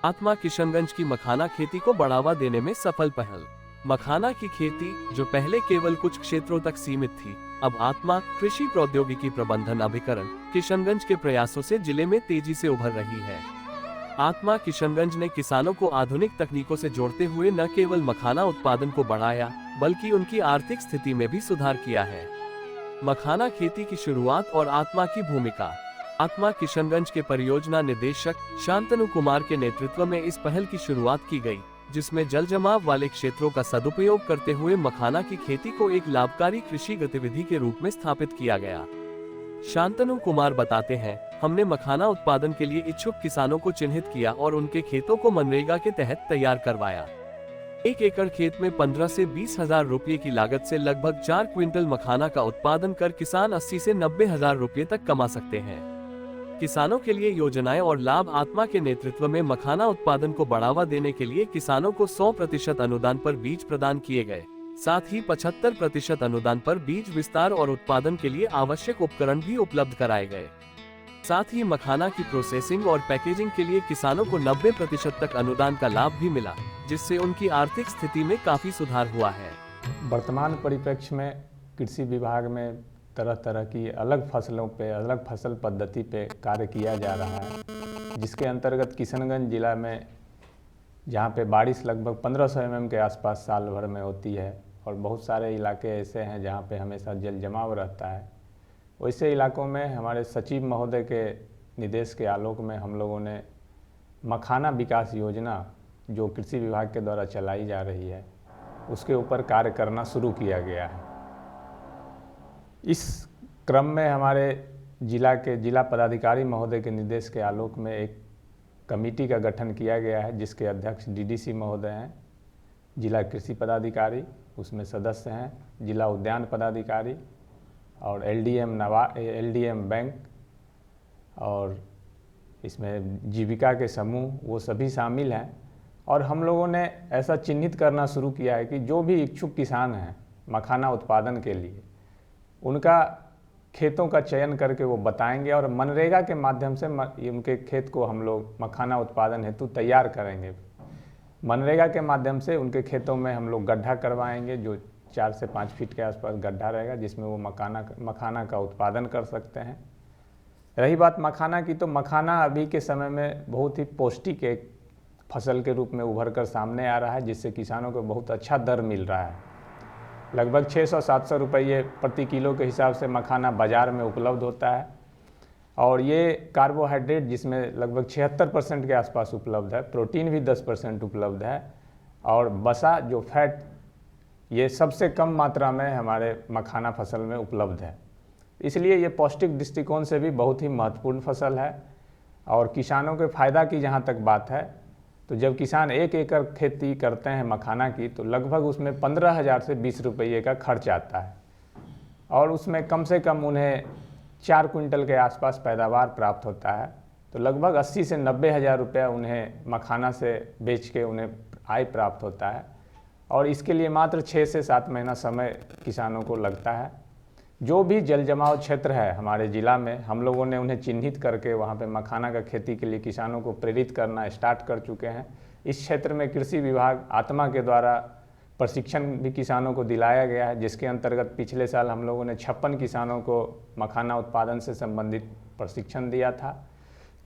आत्मा किशनगंज की मखाना खेती को बढ़ावा देने में सफल पहल। मखाना की खेती, जो पहले केवल कुछ क्षेत्रों तक सीमित थी, अब आत्मा कृषि प्रौद्योगिकी प्रबंधन अभिकरण किशनगंज के प्रयासों से जिले में तेजी से उभर रही है। आत्मा किशनगंज ने किसानों को आधुनिक तकनीकों से जोड़ते हुए न केवल मखाना उत्पादन को बढ़ाया, बल्कि उनकी आर्थिक स्थिति में भी सुधार किया है। मखाना खेती की शुरुआत और आत्मा की भूमिका। आत्मा किशनगंज के परियोजना निदेशक शांतनु कुमार के नेतृत्व में इस पहल की शुरुआत की गई, जिसमें जल जमाव वाले क्षेत्रों का सदुपयोग करते हुए मखाना की खेती को एक लाभकारी कृषि गतिविधि के रूप में स्थापित किया गया। शांतनु कुमार बताते हैं, हमने मखाना उत्पादन के लिए इच्छुक किसानों को चिन्हित किया और उनके खेतों को मनरेगा के तहत तैयार करवाया। 1 एकड़ खेत में 15 से 20 हजार रुपये की लागत से लगभग 4 क्विंटल मखाना का उत्पादन कर किसान 80 से 90 हजार रुपये तक कमा सकते हैं। किसानों के लिए योजनाएं और लाभ। आत्मा के नेतृत्व में मखाना उत्पादन को बढ़ावा देने के लिए किसानों को 100% अनुदान पर बीज प्रदान किए गए। साथ ही 75% अनुदान पर बीज विस्तार और उत्पादन के लिए आवश्यक उपकरण भी उपलब्ध कराए गए। साथ ही मखाना की प्रोसेसिंग और पैकेजिंग के लिए किसानों को 90% तक अनुदान का लाभ भी मिला, जिससे उनकी आर्थिक स्थिति में काफी सुधार हुआ है। वर्तमान परिप्रेक्ष्य में कृषि विभाग में तरह तरह की अलग फसलों पे, अलग फसल पद्धति पे कार्य किया जा रहा है, जिसके अंतर्गत किशनगंज जिला में जहाँ पे बारिश लगभग 1500 mm के आसपास साल भर में होती है और बहुत सारे इलाके ऐसे हैं जहाँ पे हमेशा जल जमाव रहता है, वैसे इलाकों में हमारे सचिव महोदय के निर्देश के आलोक में हम लोगों ने मखाना विकास योजना जो कृषि विभाग के द्वारा चलाई जा रही है, उसके ऊपर कार्य करना शुरू किया गया है। इस क्रम में हमारे जिला पदाधिकारी महोदय के निर्देश के आलोक में एक कमेटी का गठन किया गया है, जिसके अध्यक्ष डीडीसी महोदय हैं, जिला कृषि पदाधिकारी उसमें सदस्य हैं, जिला उद्यान पदाधिकारी और एलडीएम बैंक और इसमें जीविका के समूह, वो सभी शामिल हैं। और हम लोगों ने ऐसा चिन्हित करना शुरू किया है कि जो भी इच्छुक किसान हैं मखाना उत्पादन के लिए, उनका खेतों का चयन करके वो बताएंगे और मनरेगा के माध्यम से उनके खेत को हम लोग मखाना उत्पादन हेतु तैयार करेंगे। मनरेगा के माध्यम से उनके खेतों में हम लोग गड्ढा करवाएंगे, जो 4 से 5 फीट के आसपास गड्ढा रहेगा, जिसमें वो मखाना का उत्पादन कर सकते हैं। रही बात मखाना की, तो मखाना अभी के समय में बहुत ही पौष्टिक एक फसल के रूप में उभर कर सामने आ रहा है, जिससे किसानों को बहुत अच्छा दर मिल रहा है। लगभग 600-700 रुपये प्रति किलो के हिसाब से मखाना बाज़ार में उपलब्ध होता है और ये कार्बोहाइड्रेट जिसमें लगभग 76% के आसपास उपलब्ध है, प्रोटीन भी 10% उपलब्ध है और वसा जो फैट, ये सबसे कम मात्रा में हमारे मखाना फसल में उपलब्ध है। इसलिए ये पौष्टिक दृष्टिकोण से भी बहुत ही महत्वपूर्ण फसल है। और किसानों के फ़ायदा की जहाँ तक बात है, तो जब किसान 1 एकड़ खेती करते हैं मखाना की, तो लगभग उसमें 15,000 से 20 रुपये का खर्च आता है और उसमें कम से कम उन्हें 4 क्विंटल के आसपास पैदावार प्राप्त होता है। तो लगभग 80 से 90 हज़ार रुपया उन्हें मखाना से बेच के उन्हें आय प्राप्त होता है और इसके लिए मात्र 6 से 7 महीना समय किसानों को लगता है। जो भी जल जमाव क्षेत्र है हमारे ज़िला में, हम लोगों ने उन्हें चिन्हित करके वहाँ पे मखाना का खेती के लिए किसानों को प्रेरित करना स्टार्ट कर चुके हैं। इस क्षेत्र में कृषि विभाग आत्मा के द्वारा प्रशिक्षण भी किसानों को दिलाया गया है, जिसके अंतर्गत पिछले साल हम लोगों ने 56 किसानों को मखाना उत्पादन से संबंधित प्रशिक्षण दिया था।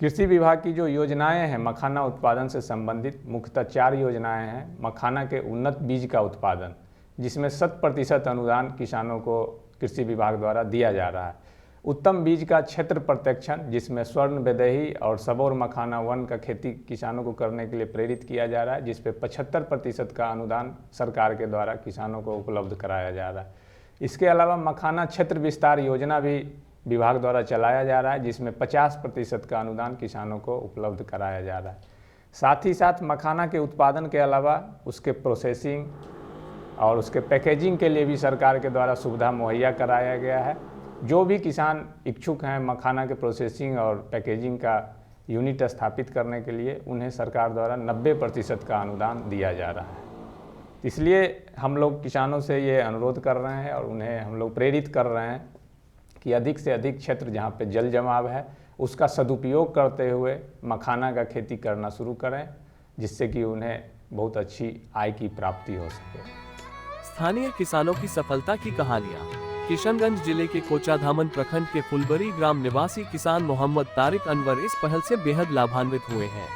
कृषि विभाग की जो योजनाएँ हैं मखाना उत्पादन से संबंधित, मुख्यतः 4 योजनाएँ हैं। मखाना के उन्नत बीज का उत्पादन, जिसमें 100% अनुदान किसानों को कृषि विभाग द्वारा दिया जा रहा है। उत्तम बीज का क्षेत्र प्रत्यक्षण, जिसमें स्वर्ण वैदेही और सबौर मखाना वन का खेती किसानों को करने के लिए प्रेरित किया जा रहा है, जिस पे 75% का अनुदान सरकार के द्वारा किसानों को उपलब्ध कराया जा रहा है। इसके अलावा मखाना क्षेत्र विस्तार योजना भी विभाग द्वारा चलाया जा रहा है, जिसमें 50% का अनुदान किसानों को उपलब्ध कराया जा रहा है। साथ ही साथ मखाना के उत्पादन के अलावा उसके प्रोसेसिंग और उसके पैकेजिंग के लिए भी सरकार के द्वारा सुविधा मुहैया कराया गया है। जो भी किसान इच्छुक हैं मखाना के प्रोसेसिंग और पैकेजिंग का यूनिट स्थापित करने के लिए, उन्हें सरकार द्वारा 90% का अनुदान दिया जा रहा है। इसलिए हम लोग किसानों से ये अनुरोध कर रहे हैं और उन्हें हम लोग प्रेरित कर रहे हैं कि अधिक से अधिक क्षेत्र जहाँ पे जल जमाव है उसका सदुपयोग करते हुए मखाना का खेती करना शुरू करें जिससे कि उन्हें बहुत अच्छी आय की प्राप्ति हो सके। स्थानीय किसानों की सफलता की कहानियाँ। किशनगंज जिले के कोचाधामन प्रखंड के फुलबरी ग्राम निवासी किसान मोहम्मद तारिक अनवर इस पहल से बेहद लाभान्वित हुए हैं।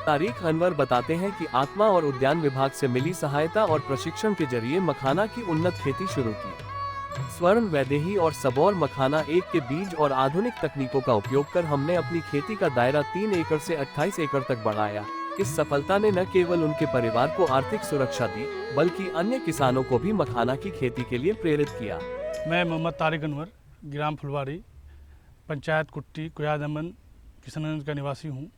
तारिक अनवर बताते हैं कि आत्मा और उद्यान विभाग से मिली सहायता और प्रशिक्षण के जरिए मखाना की उन्नत खेती शुरू की। स्वर्ण वैदेही और सबौर मखाना एक के बीज और आधुनिक तकनीकों का उपयोग कर हमने अपनी खेती का दायरा 3 एकड़ से 28 एकड़ तक बढ़ाया। इस सफलता ने न केवल उनके परिवार को आर्थिक सुरक्षा दी, बल्कि अन्य किसानों को भी मखाना की खेती के लिए प्रेरित किया। मैं मोहम्मद तारिक अनवर, ग्राम फुलवारी, पंचायत कुट्टी, कोचाधामन, किशनगंज का निवासी हूँ।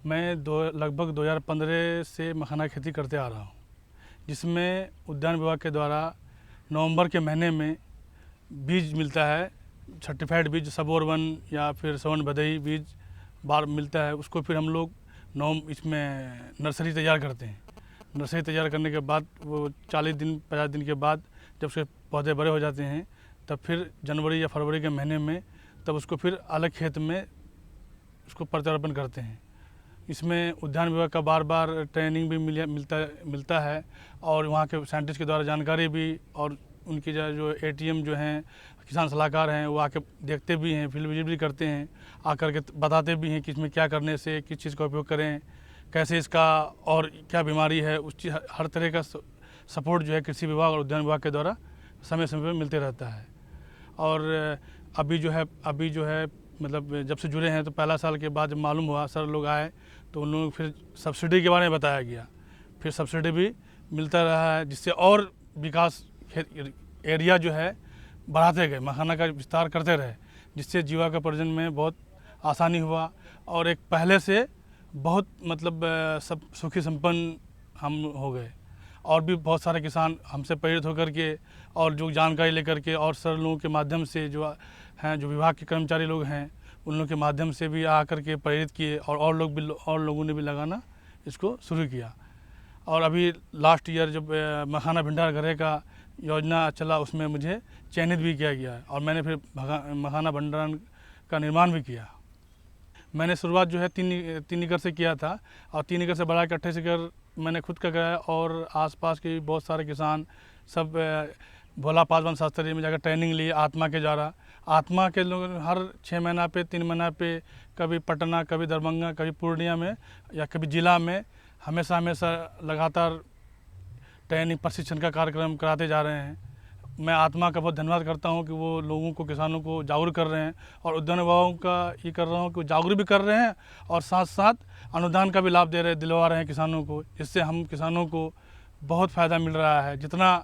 मैं लगभग 2015 से मखाना खेती करते आ रहा हूँ, जिसमें उद्यान विभाग के द्वारा नवंबर के महीने में बीज मिलता है, सर्टिफाइड बीज सबौर 1 या फिर स्वर्ण वैदेही बीज बार मिलता है। उसको फिर हम लोग इसमें नर्सरी तैयार करते हैं। नर्सरी तैयार करने के बाद वो 40 दिन 50 दिन के बाद जब उसके पौधे बड़े हो जाते हैं, तब फिर जनवरी या फरवरी के महीने में तब उसको फिर अलग खेत में उसको प्रत्यारोपण करते हैं। इसमें उद्यान विभाग का बार बार ट्रेनिंग भी मिलता है और वहाँ के साइंटिस्ट के द्वारा जानकारी भी, और उनकी जो ATM जो हैं किसान सलाहकार हैं वो आके देखते भी हैं, फील्ड विजिट भी करते हैं, आकर के बताते भी हैं कि इसमें क्या करने से किस चीज़ का उपयोग करें, कैसे इसका और क्या बीमारी है, उस चीज़ हर तरह का सपोर्ट जो है कृषि विभाग और उद्यान विभाग के द्वारा समय समय पर मिलते रहता है। और अभी जो है मतलब जब से जुड़े हैं तो पहला साल के बाद जब मालूम हुआ, सर लोग आए तो उन लोगों को फिर सब्सिडी के बारे में बताया गया, फिर सब्सिडी भी मिलता रहा है, जिससे और विकास एरिया जो है बढ़ाते गए, मखाना का विस्तार करते रहे, जिससे जीवा का प्रजनन में बहुत आसानी हुआ और एक पहले से बहुत मतलब सब सुखी संपन्न हम हो गए। और भी बहुत सारे किसान हमसे प्रेरित होकर के और जो जानकारी लेकर के और सर लोगों के माध्यम से जो विभाग के कर्मचारी लोग हैं उन लोगों के माध्यम से भी आकर के प्रेरित किए और लोगों ने भी लगाना इसको शुरू किया। और अभी लास्ट ईयर जब मखाना भंडार गृह का योजना चला उसमें मुझे चयनित भी किया गया और मैंने फिर मखाना भंडारण का निर्माण भी किया। मैंने शुरुआत जो है 3 एकड़ से किया था और 3 एकड़ से बढ़ा के 28 एकड़ मैंने खुद का कराया और आसपास के बहुत सारे किसान सब भोला पासवान शास्त्री में जाकर ट्रेनिंग लिए आत्मा के द्वारा। आत्मा के लोग हर 6 महीना पे 3 महीना पे कभी पटना, कभी दरभंगा, कभी पूर्णिया में या कभी जिला में हमेशा लगातार ट्रेनिंग प्रशिक्षण का कार्यक्रम कराते जा रहे हैं। मैं आत्मा का बहुत धन्यवाद करता हूं कि वो लोगों को, किसानों को जागरूक कर रहे हैं और उद्यान विभाग का ये कर रहा हूं कि जागरूक भी कर रहे हैं और साथ साथ अनुदान का भी लाभ दिलवा रहे हैं किसानों को। इससे हम किसानों को बहुत फ़ायदा मिल रहा है, जितना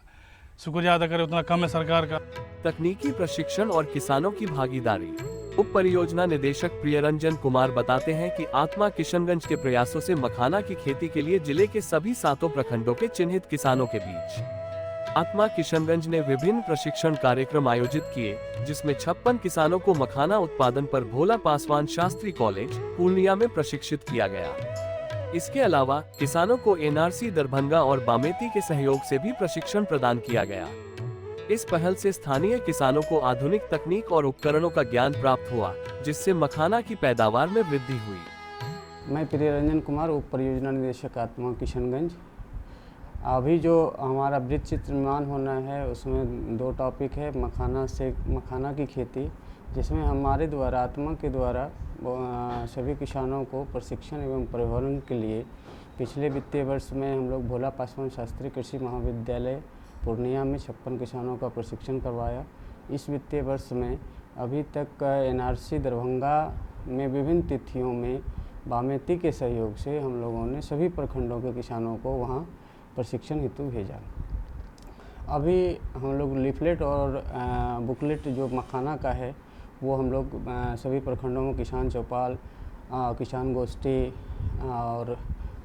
शुक्रिया अदा करें उतना कम है सरकार का। तकनीकी प्रशिक्षण और किसानों की भागीदारी। उप परियोजना निदेशक प्रियरंजन कुमार बताते हैं कि आत्मा किशनगंज के प्रयासों से मखाना की खेती के लिए जिले के सभी 7 प्रखंडों के चिन्हित किसानों के बीच आत्मा किशनगंज ने विभिन्न प्रशिक्षण कार्यक्रम आयोजित किए, जिसमें 56 किसानों को मखाना उत्पादन पर भोला पासवान शास्त्री कॉलेज पूर्णिया में प्रशिक्षित किया गया। इसके अलावा किसानों को NRC दरभंगा और बामेती के सहयोग से भी प्रशिक्षण प्रदान किया गया। इस पहल से स्थानीय किसानों को आधुनिक तकनीक और उपकरणों का ज्ञान प्राप्त हुआ, जिससे मखाना की पैदावार में वृद्धि हुई। मैं प्रियरंजन कुमार, उप परियोजना निदेशक आत्मा किशनगंज। अभी जो हमारा वृत्त चित्र निर्माण होना है उसमें 2 टॉपिक है, मखाना की खेती, जिसमें हमारे द्वारा आत्मा के द्वारा सभी किसानों को प्रशिक्षण एवं परिवहन के लिए पिछले वित्तीय वर्ष में हम लोग भोला पासवान शास्त्री कृषि महाविद्यालय पूर्णिया में 56 किसानों का प्रशिक्षण करवाया। इस वित्तीय वर्ष में अभी तक NRC दरभंगा में विभिन्न तिथियों में बामेती के सहयोग से हम लोगों ने सभी प्रखंडों के किसानों को वहाँ प्रशिक्षण हेतु भेजा। अभी हम लोग लीफलेट और बुकलेट जो मखाना का है वो हम लोग सभी प्रखंडों में किसान चौपाल, किसान गोष्ठी और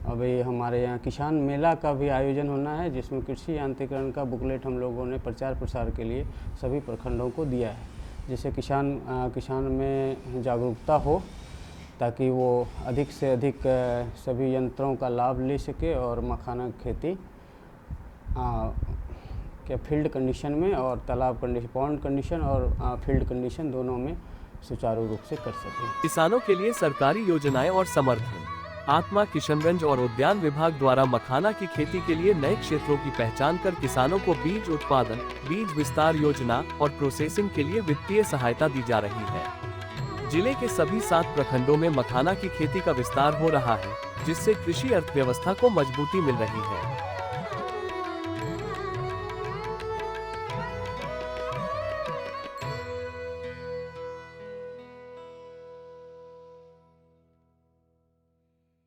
अभी हमारे यहाँ किसान मेला का भी आयोजन होना है, जिसमें कृषि यांत्रिकरण का बुकलेट हम लोगों ने प्रचार प्रसार के लिए सभी प्रखंडों को दिया है, जिससे किसान में जागरूकता हो ताकि वो अधिक से अधिक सभी यंत्रों का लाभ ले सके और मखाना खेती के फील्ड कंडीशन में और तालाब कंडीशन, पॉन्ड कंडीशन और फील्ड कंडीशन दोनों में सुचारू रूप से कर सकें। किसानों के लिए सरकारी योजनाएं और समर्थन। आत्मा किशनगंज और उद्यान विभाग द्वारा मखाना की खेती के लिए नए क्षेत्रों की पहचान कर किसानों को बीज उत्पादन, बीज विस्तार योजना और प्रोसेसिंग के लिए वित्तीय सहायता दी जा रही है। जिले के सभी 7 प्रखंडों में मखाना की खेती का विस्तार हो रहा है, जिससे कृषि अर्थव्यवस्था को मजबूती मिल रही है।